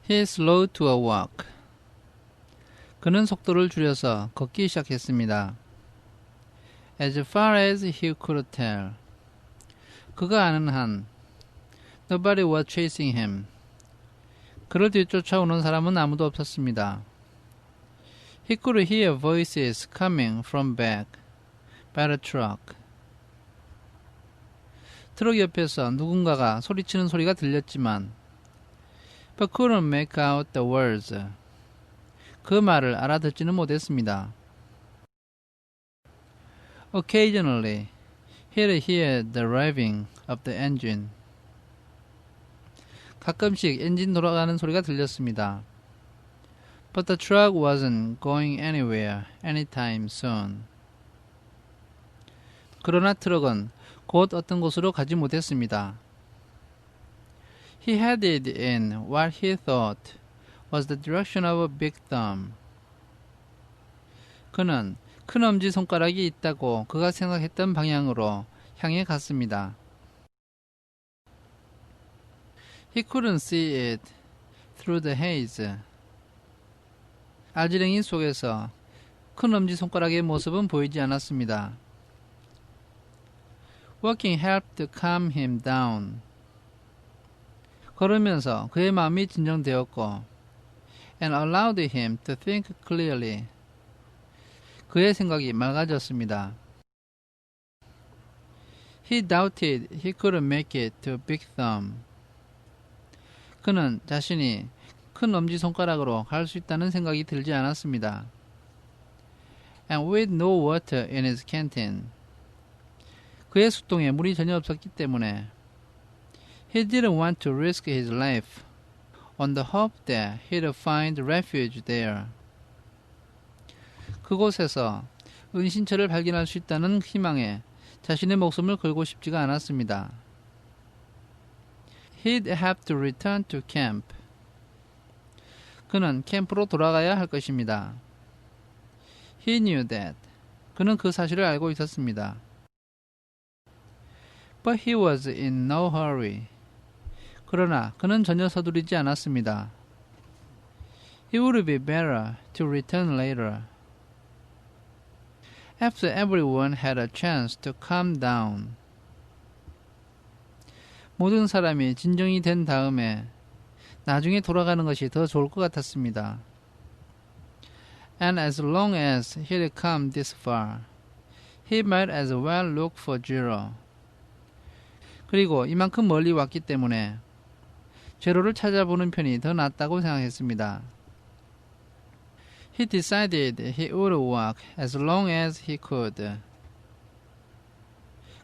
He slowed to a walk. 그는 속도를 줄여서 걷기 시작했습니다. As far as he could tell. 그가 아는 한. Nobody was chasing him. 그를 뒤쫓아오는 사람은 아무도 없었습니다. He could hear voices coming from back by the truck. 트럭 옆에서 누군가가 소리치는 소리가 들렸지만 but couldn't make out the words. 그 말을 알아듣지는 못했습니다. Occasionally, he'd hear the revving of the engine. 가끔씩 엔진 돌아가는 소리가 들렸습니다. But the truck wasn't going anywhere anytime soon. 그러나 트럭은 곧 어떤 곳으로 가지 못했습니다. He headed in what he thought was the direction of a big thumb. 그는 큰 엄지손가락이 있다고 그가 생각했던 방향으로 향해 갔습니다. He couldn't see it through the haze. 알지랭이 속에서 큰 엄지손가락의 모습은 보이지 않았습니다. Walking helped to calm him down. 걸으면서 그의 마음이 진정되었고 and allowed him to think clearly. 그의 생각이 맑아졌습니다. He doubted he could make it to Big Thumb. 그는 자신이 큰 엄지손가락으로 갈 수 있다는 생각이 들지 않았습니다. And with no water in his canteen. 그의 수통에 물이 전혀 없었기 때문에 he didn't want to risk his life on the hope that he'd find refuge there. 그곳에서 은신처를 발견할 수 있다는 희망에 자신의 목숨을 걸고 싶지가 않았습니다. He'd have to return to camp. 그는 캠프로 돌아가야 할 것입니다. He knew that. 그는 그 사실을 알고 있었습니다. But he was in no hurry. 그러나 그는 전혀 서두르지 않았습니다. It would be better to return later. After everyone had a chance to calm down. 모든 사람이 진정이 된 다음에 나중에 돌아가는 것이 더 좋을 것 같았습니다. And as long as he'd come this far, he might as well look for Jiro. 그리고 이만큼 멀리 왔기 때문에 제로를 찾아보는 편이 더 낫다고 생각했습니다. He decided he would walk as long as he could.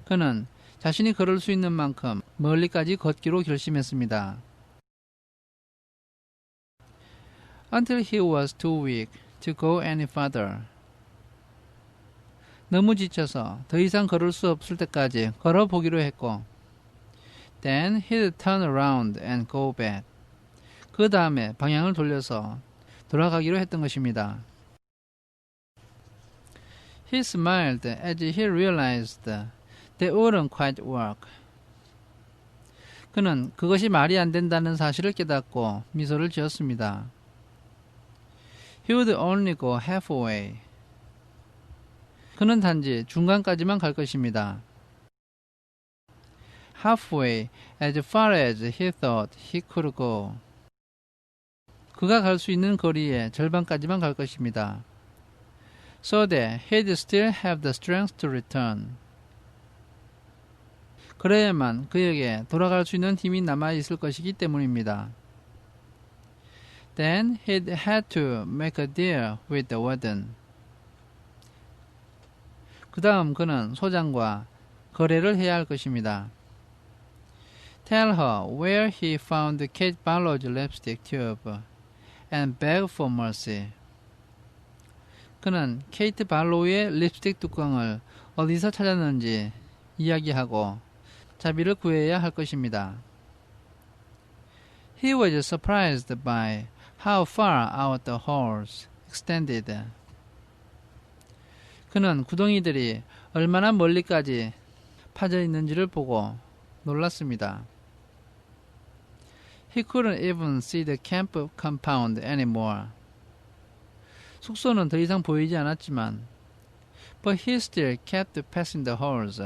그는 자신이 걸을 수 있는 만큼 멀리까지 걷기로 결심했습니다. Until he was too weak to go any further. 너무 지쳐서 더 이상 걸을 수 없을 때까지 걸어보기로 했고 Then he'd turn around and go back. 그 다음에 방향을 돌려서 돌아가기로 했던 것입니다. He smiled as he realized that wouldn't quite work. 그는 그것이 말이 안 된다는 사실을 깨닫고 미소를 지었습니다. He would only go halfway. 그는 단지 중간까지만 갈 것입니다. Halfway, as far as he thought he could go. 그가 갈 수 있는 거리의 절반까지만 갈 것입니다. So that he'd still have the strength to return. 그래야만 그에게 돌아갈 수 있는 힘이 남아있을 것이기 때문입니다. Then he'd had to make a deal with the warden. 그 다음 그는 소장과 거래를 해야 할 것입니다. Tell her where he found Kate Barlow's lipstick tube and beg for mercy. 그는 케이트 발로우의 립스틱 뚜껑을 어디서 찾았는지 이야기하고 자비를 구해야 할 것입니다. He was surprised by how far out the holes extended. 그는 구덩이들이 얼마나 멀리까지 파져 있는지를 보고 놀랐습니다. He couldn't even see the camp compound anymore. 숙소는 더 이상 보이지 않았지만 But he still kept passing the holes.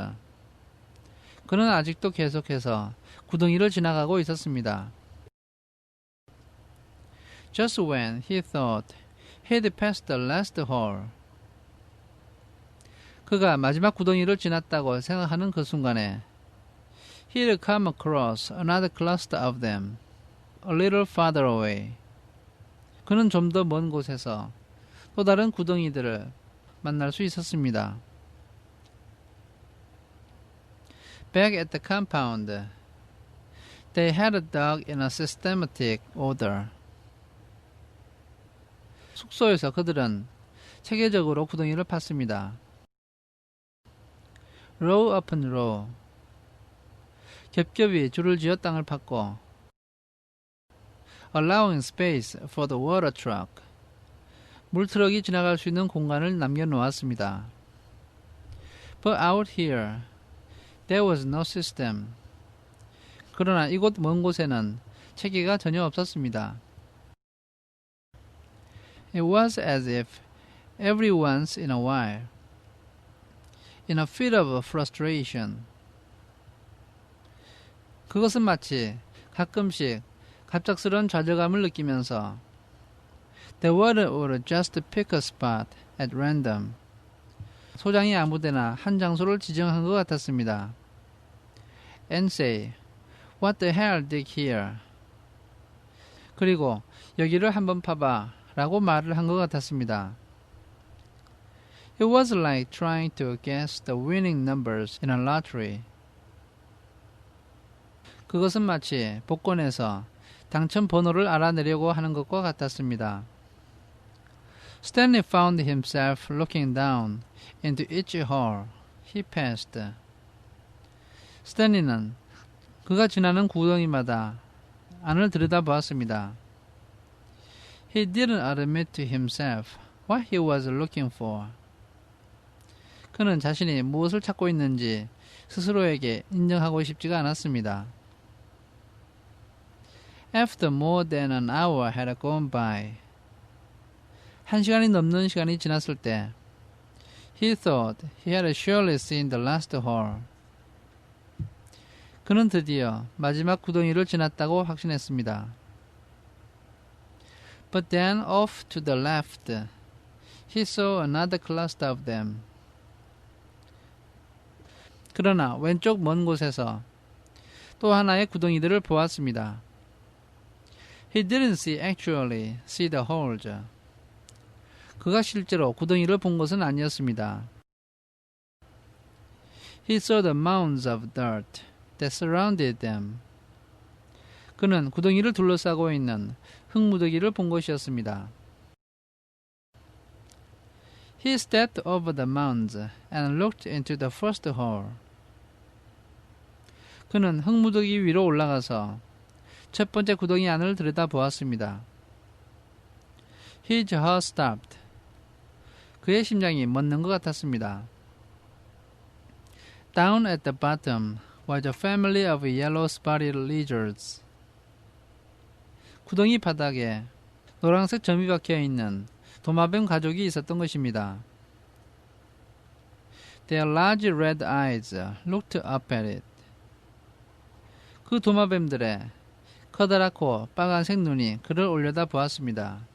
그는 아직도 계속해서 구덩이를 지나가고 있었습니다. Just when he thought he'd passed the last hole. 그가 마지막 구덩이를 지났다고 생각하는 그 순간에 He'd come across another cluster of them, a little farther away. 그는 좀 더 먼 곳에서 또 다른 구덩이들을 만날 수 있었습니다. Back at the compound, they had dug in a systematic order. 숙소에서 그들은 체계적으로 구덩이를 팠습니다. row upon row. 겹겹이 줄을 지어 땅을 팠고 allowing space for the water truck. 물트럭이 지나갈 수 있는 공간을 남겨놓았습니다. But out here, there was no system. 그러나 이곳 먼 곳에는 체계가 전혀 없었습니다. It was as if every once in a while, in a fit of frustration, 그것은 마치 가끔씩 갑작스런 좌절감을 느끼면서 The water would just pick a spot at random. 소장이 아무데나 한 장소를 지정한 것 같았습니다. And say, What the hell dig here? 그리고 여기를 한번 파봐 라고 말을 한 것 같았습니다. It was like trying to guess the winning numbers in a lottery. 그것은 마치 복권에서 당첨 번호를 알아내려고 하는 것과 같았습니다. Stanley found himself looking down into each hole he passed. 스탠리는 그가 지나는 구덩이마다 안을 들여다보았습니다. He didn't admit to himself what he was looking for. 그는 자신이 무엇을 찾고 있는지 스스로에게 인정하고 싶지가 않았습니다. After more than an hour had gone by, 한 시간이 넘는 시간이 지났을 때 He thought he had surely seen the last hole. 그는 드디어 마지막 구덩이를 지났다고 확신했습니다. But then off to the left, he saw another cluster of them. 그러나 왼쪽 먼 곳에서 또 하나의 구덩이들을 보았습니다. He didn't actually see the holes. 그가 실제로 구덩이를 본 것은 아니었습니다. He saw the mounds of dirt that surrounded them. 그는 구덩이를 둘러싸고 있는 흙무더기를 본 것이었습니다. He stepped over the mounds and looked into the first hole. 그는 흙무더기 위로 올라가서 첫 번째 구덩이 안을 들여다보았습니다. His heart stopped. 그의 심장이 멎는 것 같았습니다. Down at the bottom was a family of yellow-spotted lizards. 구덩이 바닥에 노란색 점이 박혀있는 도마뱀 가족이 있었던 것입니다. Their large red eyes looked up at it. 그 도마뱀들의 커다랗고 빨간색 눈이 그를 올려다 보았습니다.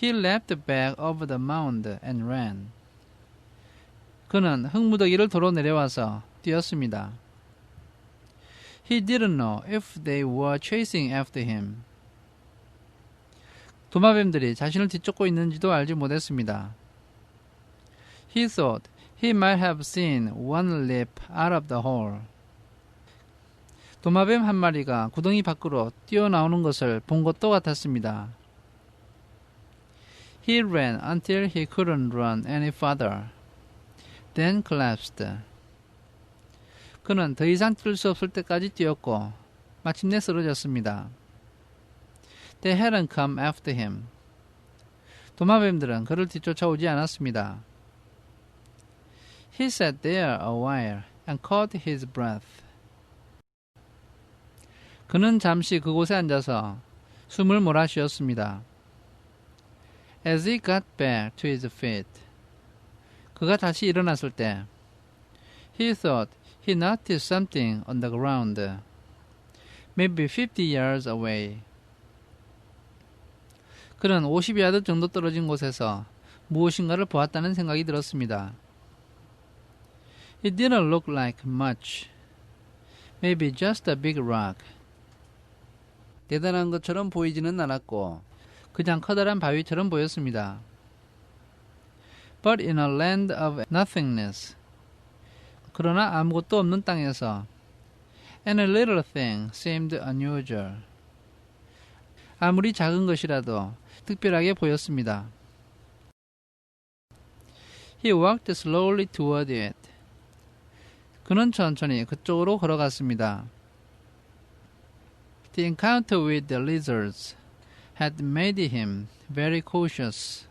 He leapt back over the mound and ran. 그는 흙무더기를 도로 내려와서 뛰었습니다. He didn't know if they were chasing after him. 도마뱀들이 자신을 뒤쫓고 있는지도 알지 못했습니다. He thought he might have seen one leap out of the hole. 도마뱀 한 마리가 구덩이 밖으로 뛰어나오는 것을 본 것도 같았습니다. He ran until he couldn't run any farther. Then collapsed. 그는 더 이상 뛸 수 없을 때까지 뛰었고 마침내 쓰러졌습니다. They hadn't come after him. 도마뱀들은 그를 뒤쫓아오지 않았습니다. He sat there a while and caught his breath. 그는 잠시 그곳에 앉아서 숨을 몰아쉬었습니다. As he got back to his feet, 그가 다시 일어났을 때, he thought he noticed something on the ground, maybe 50 yards away. 그는 50야드 정도 떨어진 곳에서 무엇인가를 보았다는 생각이 들었습니다. It didn't look like much. Maybe just a big rock. 대단한 것처럼 보이지는 않았고 그냥 커다란 바위처럼 보였습니다. But in a land of nothingness. 그러나 아무것도 없는 땅에서 any little thing seemed unusual. 아무리 작은 것이라도 특별하게 보였습니다. He walked slowly toward it. 그는 천천히 그쪽으로 걸어갔습니다. The encounter with the lizards had made him very cautious.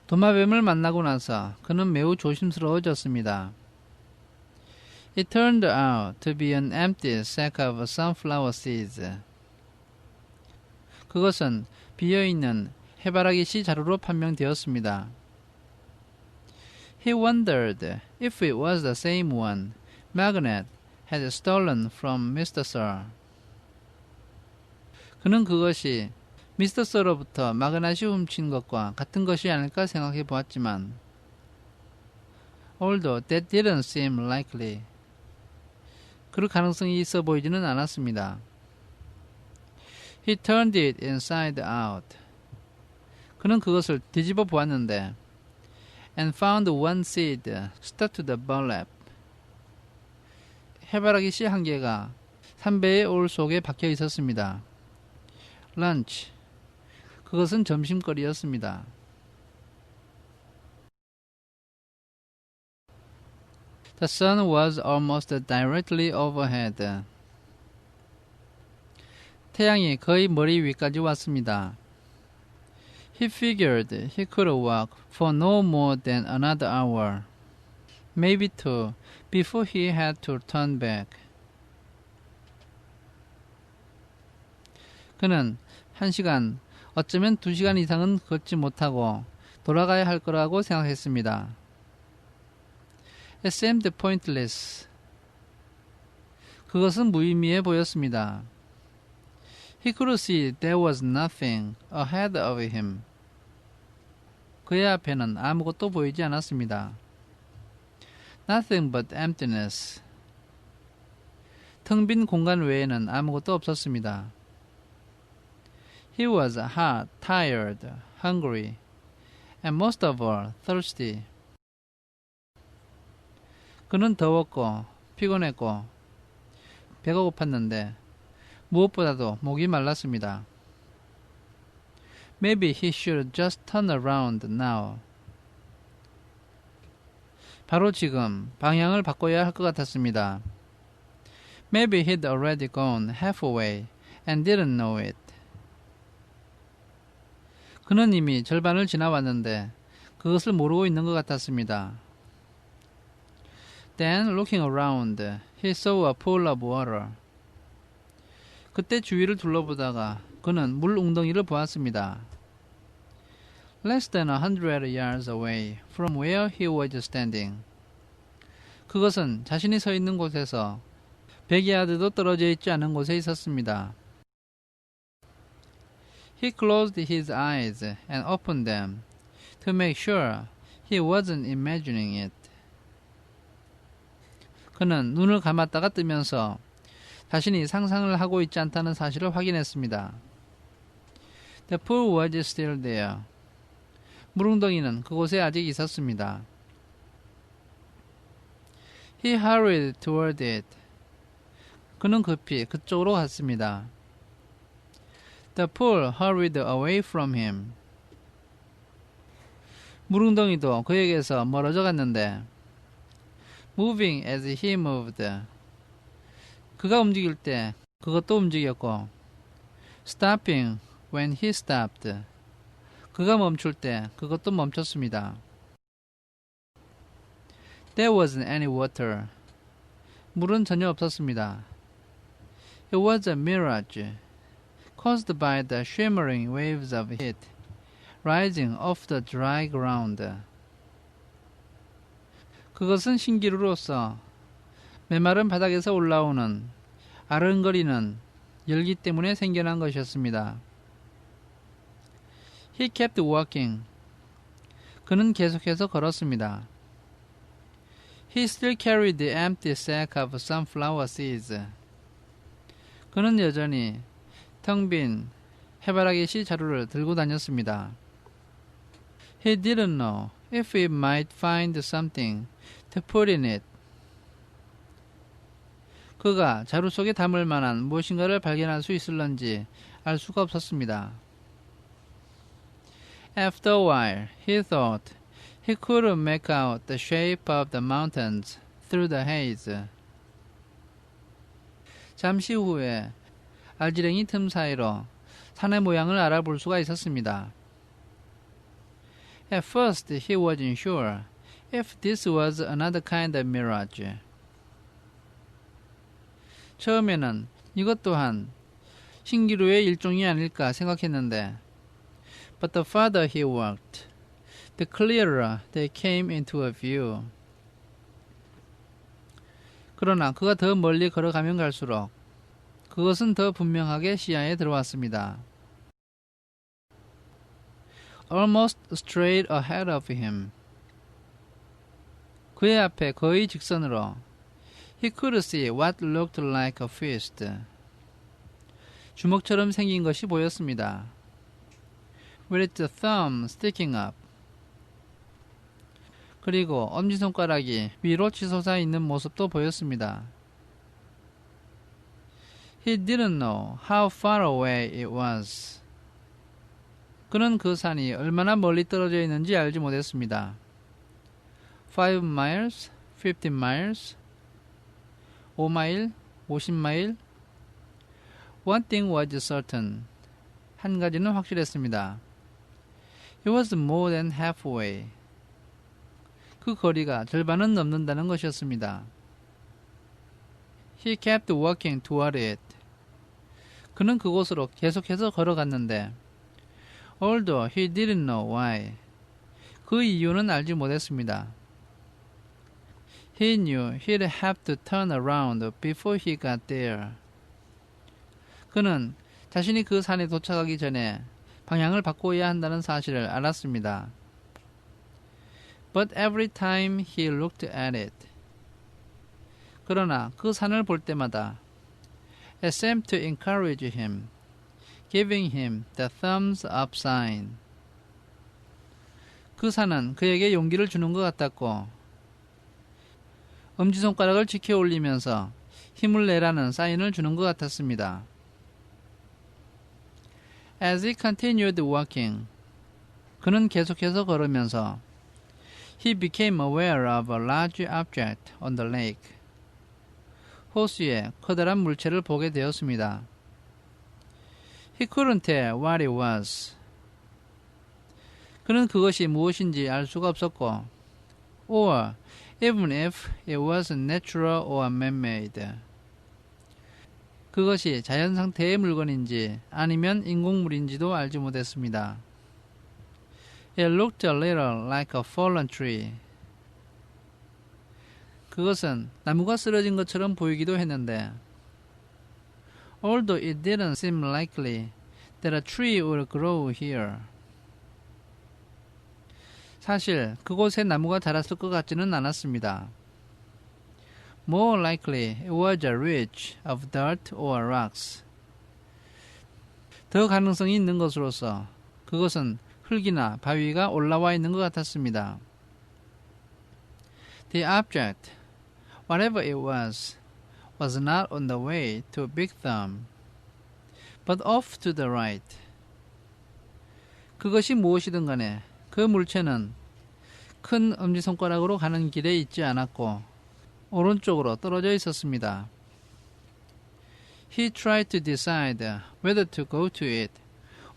도마뱀을 만나고 나서 그는 매우 조심스러워졌습니다. It turned out to be an empty sack of sunflower seeds. 그것은 비어있는 해바라기 씨 자루로 판명되었습니다. He wondered if it was the same one Magnet had stolen from Mr. Sir. 그는 그것이 미스터 서로부터 마그낫이 훔친 것과 같은 것이 아닐까 생각해 보았지만 although that didn't seem likely. 그럴 가능성이 있어 보이지는 않았습니다. He turned it inside out. 그는 그것을 뒤집어 보았는데 and found one seed stuck to the burlap. 해바라기 씨 한 개가 삼배의 올 속에 박혀 있었습니다. lunch. 그것은 점심거리였습니다. The sun was almost directly overhead. 태양이 거의 머리 위까지 왔습니다. He figured he could walk for no more than another hour, maybe two, before he had to turn back. 그는 1시간, 어쩌면 2시간 이상은 걷지 못하고 돌아가야 할 거라고 생각했습니다. It seemed pointless. 그것은 무의미해 보였습니다. He could see there was nothing ahead of him. 그의 앞에는 아무것도 보이지 않았습니다. Nothing but emptiness. 텅 빈 공간 외에는 아무것도 없었습니다. He was hot, tired, hungry, and most of all, thirsty. 그는 더웠고 피곤했고 배가 고팠는데 무엇보다도 목이 말랐습니다. Maybe he should just turn around now. 바로 지금 방향을 바꿔야 할 것 같았습니다. Maybe he'd already gone halfway and didn't know it. 그는 이미 절반을 지나왔는데 그것을 모르고 있는 것 같았습니다. Then, looking around, he saw a pool of water. 그때 주위를 둘러보다가 그는 물 웅덩이를 보았습니다. Less than 100 yards away from where he was standing. 그것은 자신이 서 있는 곳에서 100야드도 떨어져 있지 않은 곳에 있었습니다. He closed his eyes and opened them to make sure he wasn't imagining it. 그는 눈을 감았다가 뜨면서 자신이 상상을 하고 있지 않다는 사실을 확인했습니다. The pool was still there. 물웅덩이는 그곳에 아직 있었습니다. He hurried toward it. 그는 급히 그쪽으로 갔습니다. The pool hurried away from him. 물웅덩이도 그에게서 멀어져 갔는데 moving as he moved. 그가 움직일 때 그것도 움직였고 stopping when he stopped. 그가 멈출 때 그것도 멈췄습니다. There wasn't any water. 물은 전혀 없었습니다. It was a mirage, caused by the shimmering waves of heat rising off the dry ground. 그것은 신기루로서 메마른 바닥에서 올라오는 아른거리는 열기 때문에 생겨난 것이었습니다. He kept walking. 그는 계속해서 걸었습니다. He still carried the empty sack of sunflower seeds. 그는 여전히 텅 빈 해바라기 씨 자루를 들고 다녔습니다. He didn't know if he might find something to put in it. 그가 자루 속에 담을 만한 무엇인가를 발견할 수 있을런지 알 수가 없었습니다. After a while, he thought he could make out the shape of the mountains through the haze. 잠시 후에 알지랭이 틈 사이로 산의 모양을 알아볼 수가 있었습니다. At first, he wasn't sure if this was another kind of mirage. 처음에는 이것 또한 신기루의 일종이 아닐까 생각했는데 But the farther he walked, the clearer they came into a view. 그러나 그가 더 멀리 걸어가면 갈수록 그것은 더 분명하게 시야에 들어왔습니다. Almost straight ahead of him. 그의 앞에 거의 직선으로 He could see what looked like a fist. 주먹처럼 생긴 것이 보였습니다. With the thumb sticking up. 그리고 엄지손가락이 위로 치솟아 있는 모습도 보였습니다. He didn't know how far away it was. 그는 그 산이 얼마나 멀리 떨어져 있는지 알지 못했습니다. 5 miles, 15 miles, 5마일, 50마일. One thing was certain. 한 가지는 확실했습니다. It was more than halfway. 그 거리가 절반은 넘는다는 것이었습니다. He kept walking toward it. 그는 그곳으로 계속해서 걸어갔는데 Although he didn't know why. 그 이유는 알지 못했습니다. He knew he'd have to turn around before he got there. 그는 자신이 그 산에 도착하기 전에 방향을 바꿔야 한다는 사실을 알았습니다. But every time he looked at it. 그러나 그 산을 볼 때마다 it seemed to encourage him, giving him the thumbs up sign. 그 산은 그에게 용기를 주는 것 같았고 엄지손가락을 지켜 올리면서 힘을 내라는 사인을 주는 것 같았습니다. As he continued walking, 그는 계속해서 걸으면서 he became aware of a large object on the lake. 호수에 커다란 물체를 보게 되었습니다. He couldn't tell what it was. 그는 그것이 무엇인지 알 수가 없었고, or even if it was natural or man-made. 그것이 자연 상태의 물건인지 아니면 인공물인지도 알지 못했습니다. It looked a little like a fallen tree. 그것은 나무가 쓰러진 것처럼 보이기도 했는데 Although it didn't seem likely that a tree would grow here. 사실 그곳에 나무가 자랐을 것 같지는 않았습니다. More likely it was a ridge of dirt or rocks. 더 가능성이 있는 것으로서 그것은 흙이나 바위가 올라와 있는 것 같았습니다. The object, whatever it was not on the way to Big Thumb, but off to the right. 그것이 무엇이든 간에 그 물체는 큰 엄지손가락으로 가는 길에 있지 않았고 오른쪽으로 떨어져 있었습니다. He tried to decide whether to go to it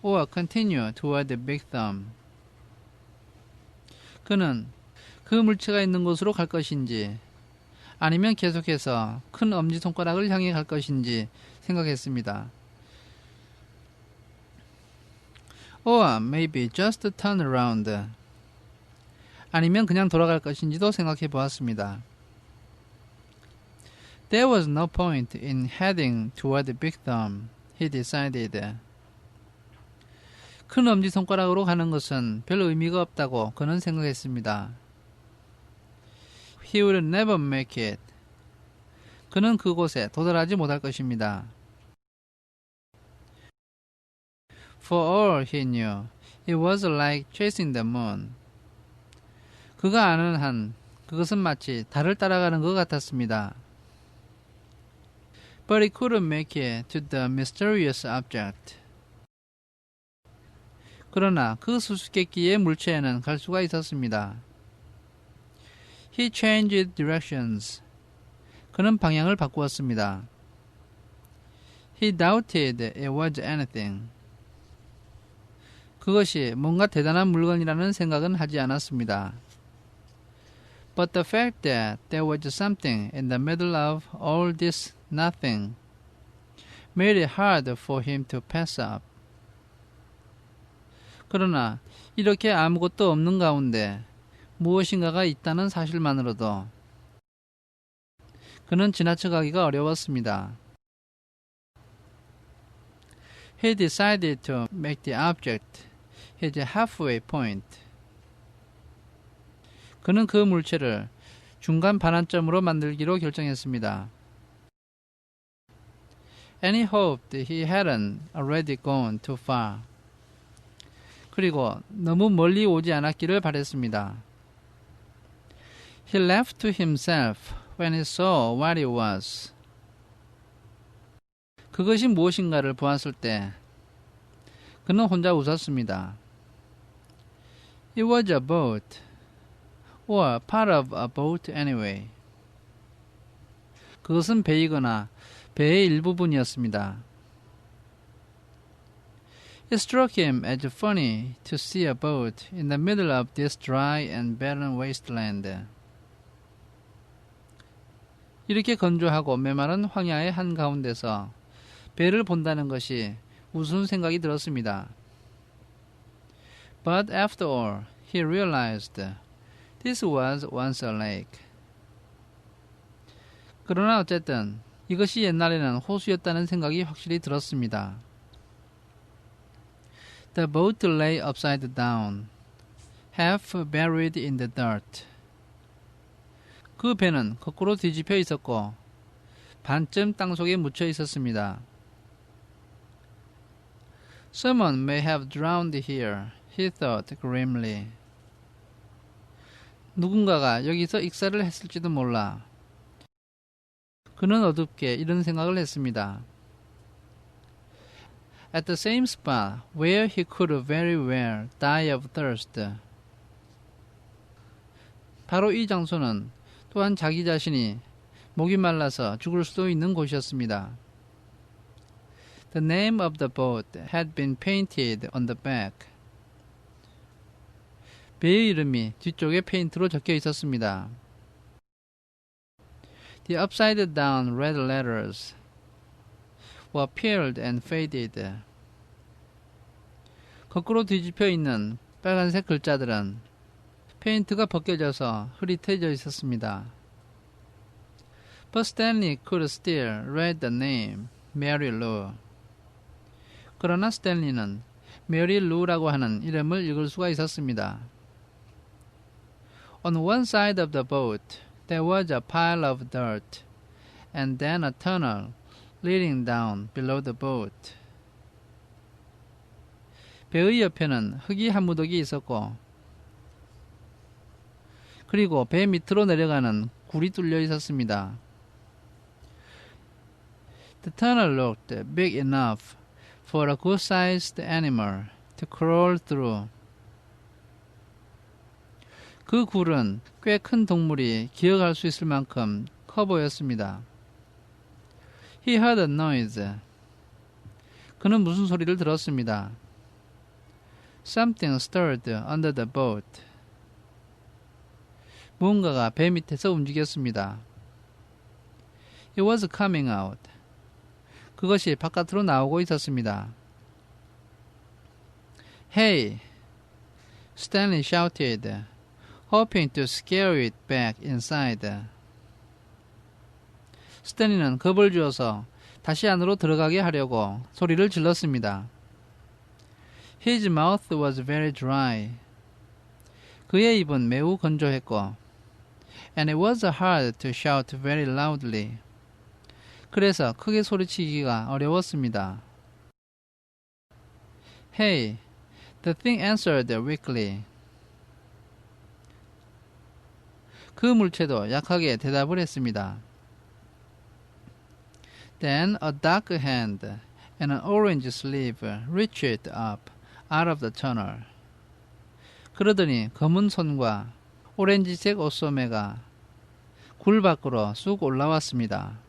or continue toward the Big Thumb. 그는 그 물체가 있는 곳으로 갈 것인지 아니면 계속해서 큰 엄지손가락을 향해 갈 것인지 생각했습니다. Or maybe just turn around. 아니면 그냥 돌아갈 것인지도 생각해 보았습니다. There was no point in heading toward the big thumb, he decided. 큰 엄지손가락으로 가는 것은 별 의미가 없다고 그는 생각했습니다. He would never make it. 그는 그곳에 도달하지 못할 것입니다. For all he knew, it was like chasing the moon. 그가 아는 한 그것은 마치 달을 따라가는 것 같았습니다. But he couldn't make it to the mysterious object. 그러나 그 수수께끼의 물체에는 갈 수가 있었습니다. He changed directions. 그는 방향을 바꾸었습니다. He doubted it was anything. 그것이 뭔가 대단한 물건이라는 생각은 하지 않았습니다. But the fact that there was something in the middle of all this nothing made it hard for him to pass up. 그러나 이렇게 아무것도 없는 가운데 무엇인가가 있다는 사실만으로도 그는 지나쳐가기가 어려웠습니다. He decided to make the object his halfway point. 그는 그 물체를 중간 반환점으로 만들기로 결정했습니다. And he hoped he hadn't already gone too far. 그리고 너무 멀리 오지 않았기를 바랬습니다. He laughed to himself when he saw what it was. 그것이 무엇인가를 보았을 때 그는 혼자 웃었습니다. It was a boat, or part of a boat anyway. 그것은 배이거나 배의 일부분이었습니다. It struck him as funny to see a boat in the middle of this dry and barren wasteland. 이렇게 건조하고 메마른 황야의 한가운데서 배를 본다는 것이 우스운 생각이 들었습니다. But after all, he realized this was once a lake. 그러나 어쨌든 이것이 옛날에는 호수였다는 생각이 확실히 들었습니다. The boat lay upside down, half buried in the dirt. 그 배는 거꾸로 뒤집혀 있었고 반쯤 땅속에 묻혀 있었습니다. Someone may have drowned here, he thought grimly. 누군가가 여기서 익사를 했을지도 몰라. 그는 어둡게 이런 생각을 했습니다. At the same spot where he could very well die of thirst. 바로 이 장소는 또한 자기 자신이 목이 말라서 죽을 수도 있는 곳이었습니다. The name of the boat had been painted on the back. 배의 이름이 뒤쪽에 페인트로 적혀 있었습니다. The upside down red letters were peeled and faded. 거꾸로 뒤집혀 있는 빨간색 글자들은 페인트가 벗겨져서 흐릿해져 있었습니다. But Stanley could still read the name, Mary Lou. 그러나 스탠리는 메리 루라고 하는 이름을 읽을 수가 있었습니다. On one side of the boat, there was a pile of dirt, and then a tunnel leading down below the boat. 배의 옆에는 흙이 한 무더기 있었고, 그리고 배 밑으로 내려가는 굴이 뚫려 있었습니다. The tunnel looked big enough for a good-sized animal to crawl through. 그 굴은 꽤 큰 동물이 기어갈 수 있을 만큼 커 보였습니다. He heard a noise. 그는 무슨 소리를 들었습니다. Something stirred under the boat. 무언가가 배 밑에서 움직였습니다. It was coming out. 그것이 바깥으로 나오고 있었습니다. Hey! Stanley shouted, hoping to scare it back inside. 스탠리는 겁을 주어서 다시 안으로 들어가게 하려고 소리를 질렀습니다. His mouth was very dry. 그의 입은 매우 건조했고, and it was hard to shout very loudly. 그래서 크게 소리치기가 어려웠습니다. Hey, the thing answered weakly. 그 물체도 약하게 대답을 했습니다. Then a dark hand and an orange sleeve reached up out of the tunnel. 그러더니 검은 손과 오렌지색 옷소매가 굴 밖으로 쑥 올라왔습니다.